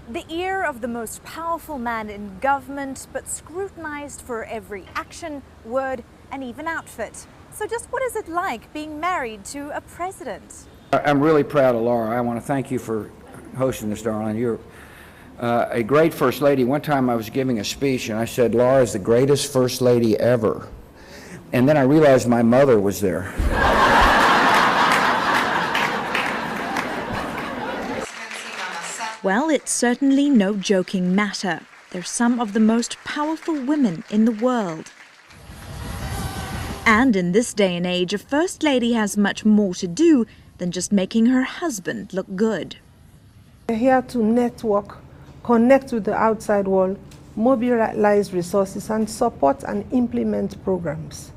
The ear of the most powerful man in government, but scrutinized for every action, word, and even outfit. So just what is it like being married to a president? I'm really proud of Laura. I want to thank you for hosting this, darling. You're a great First Lady. One time I was giving a speech and I said, Laura is the greatest First Lady ever. And then I realized my mother was there. Well, it's certainly no joking matter. They're some of the most powerful women in the world. And in this day and age, a First Lady has much more to do than just making her husband look good. We're here to network, connect with the outside world, mobilize resources, and support and implement programs.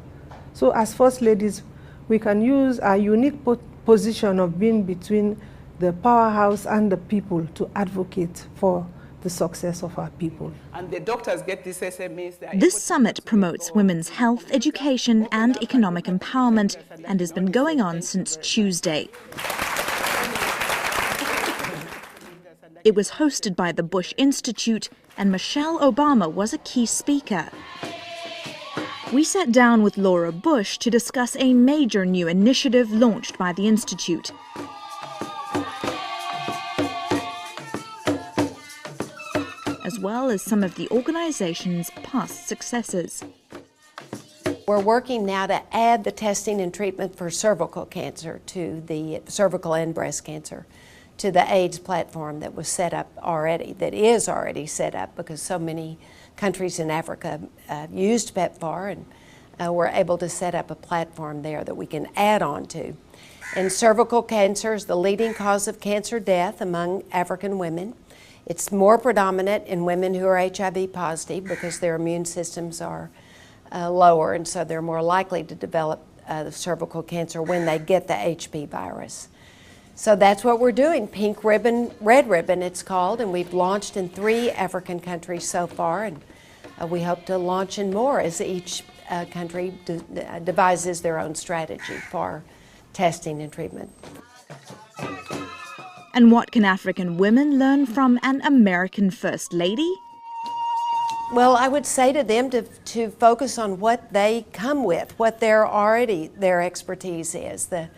So as First Ladies, we can use our unique position of being between the powerhouse and the people to advocate for the success of our people. And the doctors get these SMEs. This summit promotes women's health, education and economic empowerment and has been going on since Tuesday. It was hosted by the Bush Institute and Michelle Obama was a key speaker. We sat down with Laura Bush to discuss a major new initiative launched by the Institute. As well as some of the organization's past successes. We're working now to add the testing and treatment for cervical cancer to the cervical and breast cancer to the AIDS platform that was set up already, that is already set up because so many countries in Africa used PEPFAR and we're able to set up a platform there that we can add on to. And cervical cancer is the leading cause of cancer death among African women. It's more predominant in women who are HIV positive because their immune systems are lower, and so they're more likely to develop the cervical cancer when they get the HP virus. So that's what we're doing. Pink ribbon, red ribbon it's called, and we've launched in 3 African countries so far, and we hope to launch in more as each country devises their own strategy for testing and treatment. And what can African women learn from an American First Lady? Well, I would say to them to focus on what they come with, what their expertise is. The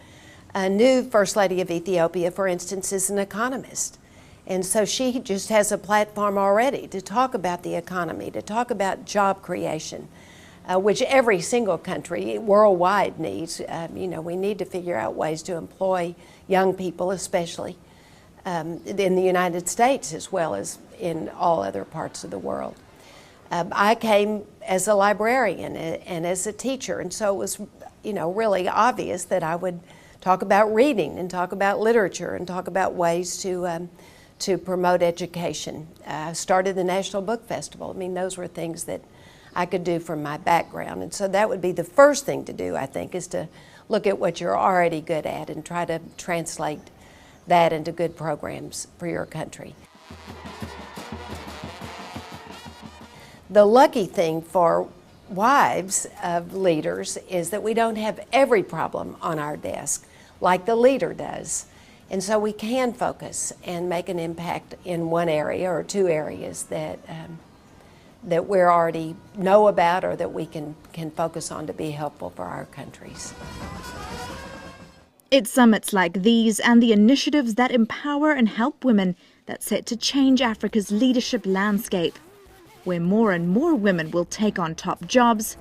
new First Lady of Ethiopia, for instance, is an economist. And so she just has a platform already to talk about the economy, to talk about job creation, which every single country worldwide needs. We need to figure out ways to employ young people, especially. In the United States as well as in all other parts of the world. I came as a librarian and as a teacher, and so it was, really obvious that I would talk about reading and talk about literature and talk about ways to promote education. I started the National Book Festival. I mean, those were things that I could do from my background, and so that would be the first thing to do, I think, is to look at what you're already good at and try to translate that into good programs for your country. The lucky thing for wives of leaders is that we don't have every problem on our desk like the leader does. And so we can focus and make an impact in one area or 2 areas that we already know about or that we can focus on to be helpful for our countries. It's summits like these and the initiatives that empower and help women that's set to change Africa's leadership landscape, where more and more women will take on top jobs,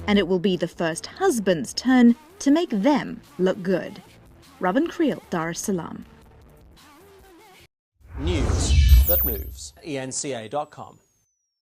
and it will be the first husband's turn to make them look good. Robin Creel, Dar es Salaam. News that moves. eNCA.com.